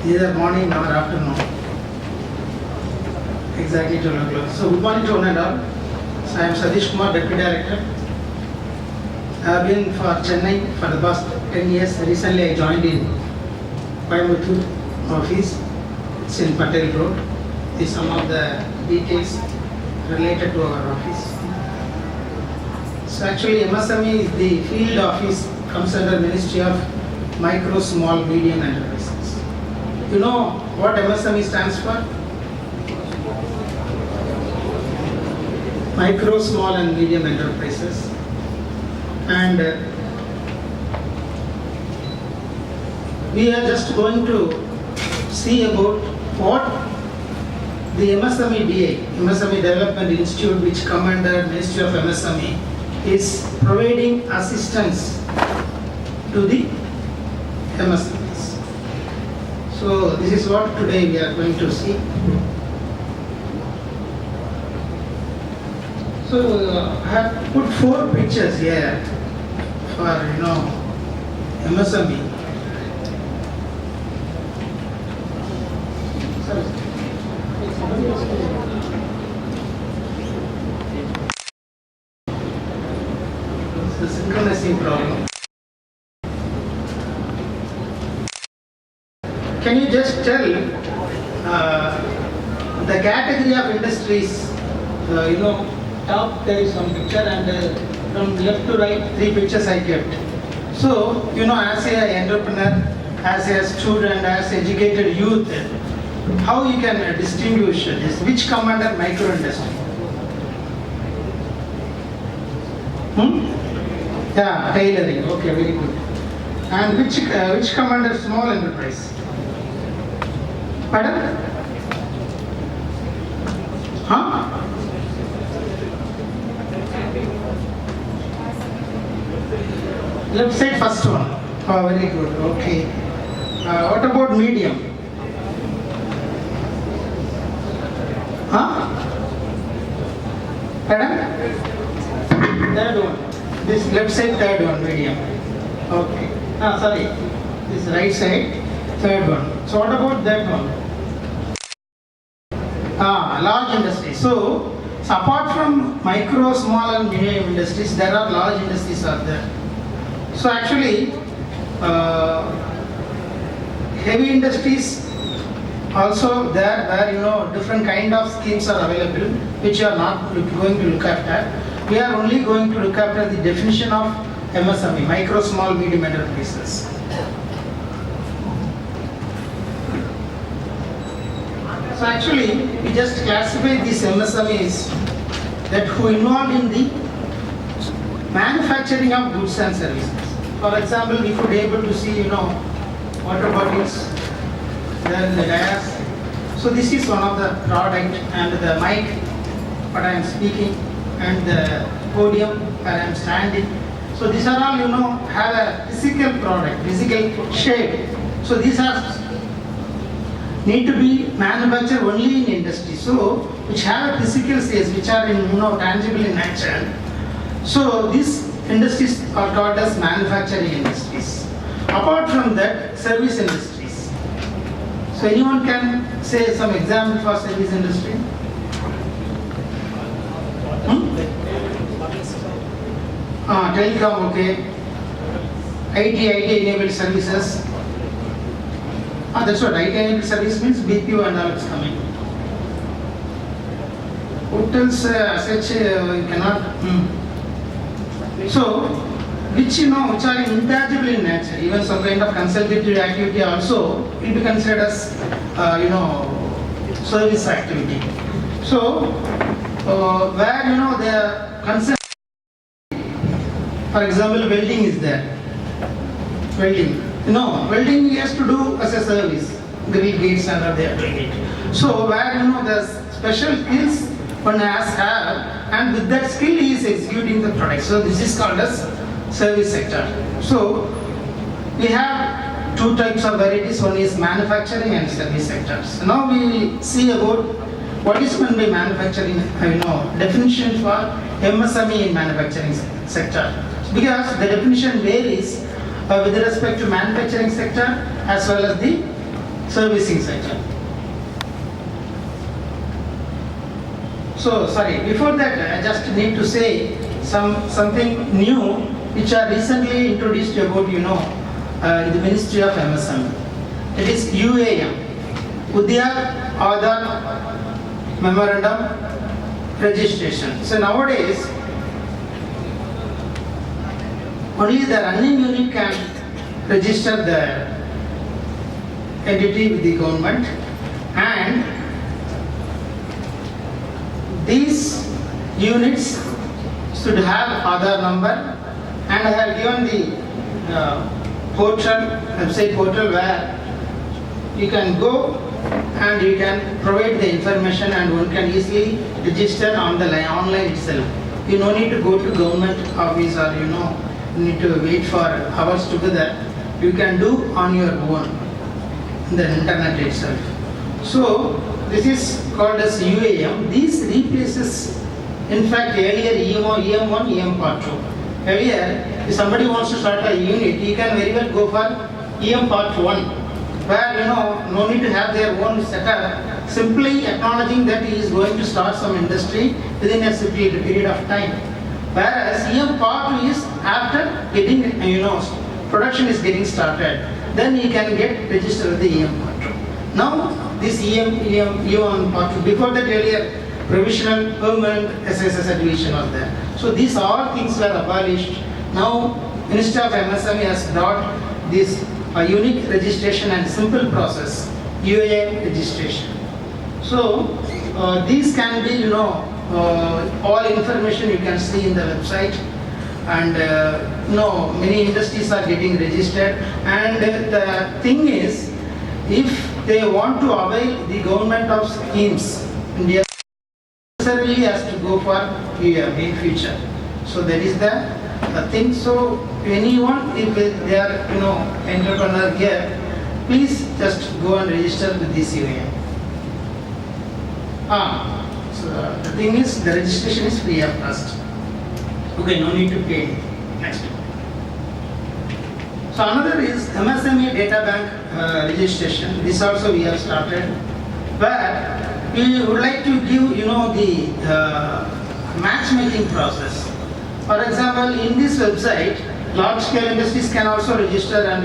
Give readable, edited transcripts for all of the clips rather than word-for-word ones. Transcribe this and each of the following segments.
either morning or afternoon. Exactly 12 o'clock. So good morning to one and all. So I am Sadish Kumar, Deputy Director. I have been for Chennai for the past 10 years. Recently I joined in Coimbatore office. It's in Patel Road. These are some of the details related to our office. So actually MSME is the field office, comes under Ministry of Micro, Small, Medium Enterprises. You know what MSME stands for? Micro, Small and Medium Enterprises. And we are just going to see about what the MSME DI, MSME Development Institute, which come under Ministry of MSME, is providing assistance to the MSMEs. So this is what today we are going to see. So I have put 4 pictures here for MSME. It's the synchronizing problem. Can you just tell the category of industries? Top there is one picture, and from left to right 3 pictures I kept. So as an entrepreneur, as a student, as educated youth, how you can distinguish this? Which come under micro industry? Yeah, tailoring. Okay, very good. And which come under small enterprise? Pardon? Huh? Left side first one. Oh, very good. Okay. What about medium? Huh? Pardon? Third one. This left side, third one, medium. Okay. Sorry. This right side, third one. So what about that one? Large industry. So apart from micro, small and medium industries, there are large industries are there. So actually, heavy industries also there where different kind of schemes are available, which you are not going to look after. We are only going to look after the definition of MSME, micro, small, medium enterprises. So actually, we just classify these MSMEs that who involved in the manufacturing of goods and services. For example, we could able to see, water bottles, then the gas. So this is one of the product, and the mic, what I am speaking, and the podium where I am standing. So these are all, have a physical product, physical shape. So these are need to be manufactured only in industry. So which have a physical stage, which are in tangible in nature. So these industries are called as manufacturing industries. Apart from that, service industries. So anyone can say some example for service industry? Telecom, okay. IT enabled services. That's what IT enabled service means. BPO and all is coming. Hotels, such you cannot. So, which are intangible in nature, even some kind of consultative activity also will be considered as service activity. So, where the concept, for example, welding is there. Welding, welding has to do as a service. Grill gates and they are doing it. So, where the special skills one has and with that skill he is executing the product. So this is called as service sector. So we have 2 types of varieties. One is manufacturing and service sectors. Now we will see about what is meant by manufacturing, definition for MSME in manufacturing sector. Because the definition varies with respect to manufacturing sector as well as the servicing sector. So sorry, before that I just need to say something new which are recently introduced about in the Ministry of MSME. It is UAM, Udyog Aadhaar Memorandum Registration. So nowadays only the running unit can register the entity with the government, and these units should have Aadhaar number, and I have given the website portal where you can go and you can provide the information and one can easily register on the online itself. You no need to go to government office or need to wait for hours together. You can do on your own the internet itself. So this is called as UAM. This replaces, in fact, earlier EM1, EM Part 2. Earlier, if somebody wants to start a unit, he can very well go for EM Part 1, where no need to have their own setup, simply acknowledging that he is going to start some industry within a specific period of time. Whereas EM Part 2 is after getting production is getting started, then he can get registered with the EM Part 2. Now this EM Part 2, before that earlier provisional permanent SSS certification was there. So these all things were abolished. Now Ministry of MSME has brought this unique registration and simple process, UAM registration. So these can be all information you can see in the website, and many industries are getting registered, and the thing is, if they want to avail the government of schemes, India necessarily has to go for UAM in future. So that is the thing. So anyone, if they are entrepreneur here, please just go and register with this UAM. So the thing is, the registration is free of cost. Okay, no need to pay. Next. So another is MSME data bank registration. This also we have started, where we would like to give the matchmaking process. For example, in this website, large scale industries can also register, and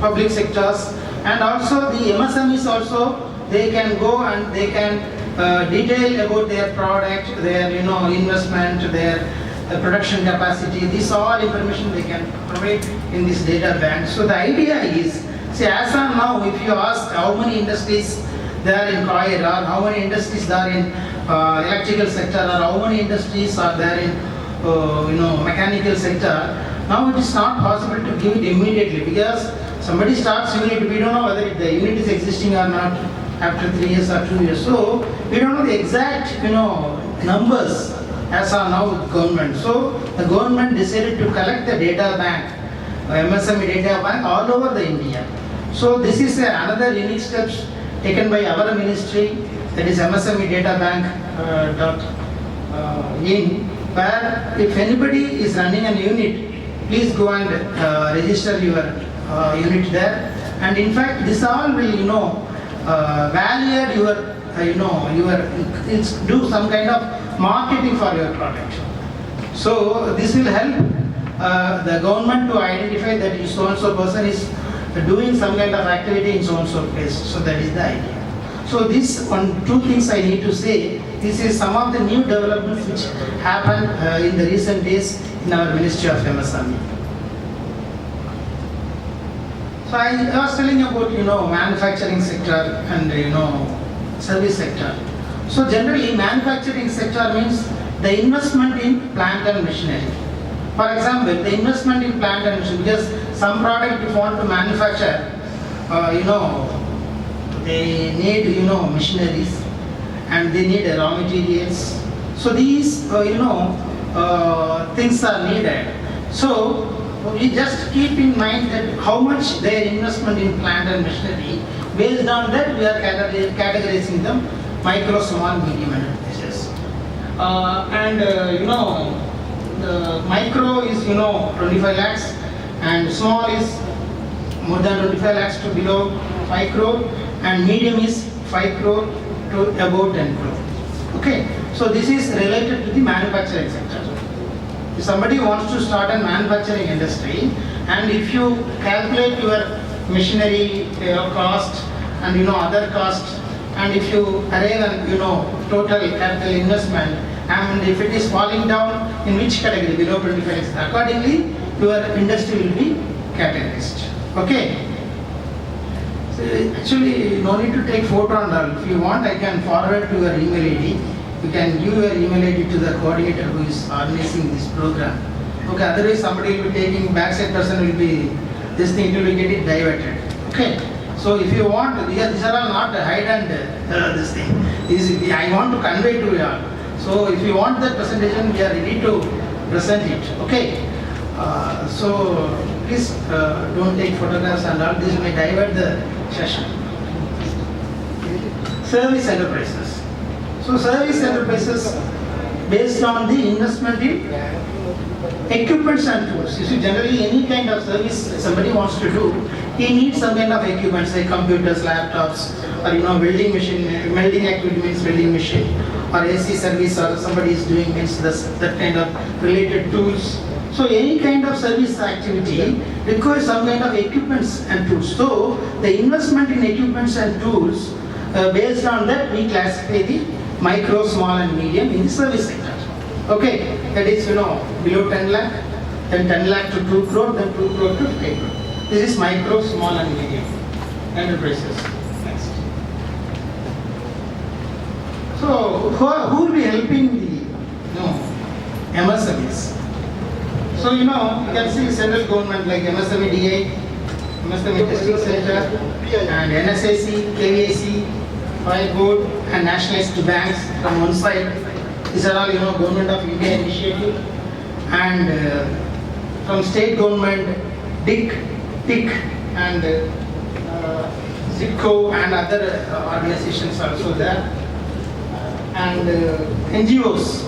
public sectors, and also the MSMEs also, they can go and they can detail about their product, their investment, their production capacity. This all information they can provide in this data bank. So the idea is, see, as of now, if you ask how many industries there are in coil, or how many industries there are in electrical sector, or how many industries are there in mechanical sector, now it is not possible to give it immediately, because somebody starts unit, we don't know whether the unit is existing or not after 3 years or 2 years. So we don't know the exact numbers as are now with government. So the government decided to collect the data bank, MSME data bank all over the India. So this is another unique steps taken by our ministry, that is MSME data bank in, where if anybody is running an unit, please go and register your unit there. And in fact, this all will value your do some kind of marketing for your product. So this will help the government to identify that so and so person is doing some kind of activity in so and so place. So that is the idea. So this two things I need to say. This is some of the new developments which happened in the recent days in our Ministry of MSME. So I was telling about manufacturing sector and service sector. So generally manufacturing sector means the investment in plant and machinery. For example, the investment in plant and machinery, because some product if you want to manufacture, they need machineries, and they need raw materials. So these things are needed. So we just keep in mind that how much their investment in plant and machinery. Based on that, we are categorizing them micro, small, medium enterprises. The micro is 25 lakhs, and small is more than 25 lakhs to below 5 crore, and medium is 5 crore to about 10 crore. Okay, so this is related to the manufacturing sector. If somebody wants to start a manufacturing industry, and if you calculate your machinery cost and other costs, and if you arrive at total capital investment, and if it is falling down in which category, below 25 lakhs, accordingly your industry will be categorized. Okay. So actually, no need to take photo and all. If you want, I can forward to your email ID. You can give your email ID to the coordinator who is organizing this program. Okay, otherwise somebody will be taking, backside person will be, this thing will be getting diverted. Okay. So if you want, these are all not hide and this thing. I want to convey to you all. So if you want that presentation, we are ready to present it. Okay. So please don't take photographs and all. This may divert the session. Service enterprises. So service enterprises based on the investment in equipments and tools. You see, generally any kind of service somebody wants to do, he needs some kind of equipments like computers, laptops, or welding machine. Welding activity means welding machine, or AC service, or somebody is doing means that kind of related tools. So any kind of service activity requires some kind of equipments and tools. So the investment in equipments and tools, based on that we classify the micro, small and medium in the service sector. Okay, that is below 10 lakh, then 10 lakh to 2 crore, then 2 crore to 5 crore. This is micro, small and medium enterprises. Next. So who will be helping the MSMEs? So you can see central government like MSME DI, MSME Testing Center, and NSAC, KVAC, Fire Board, and nationalized banks from one side. These are all government of India initiative, and from state government, DIC, TIC, and ZIPCO and other organizations are also there, and NGOs.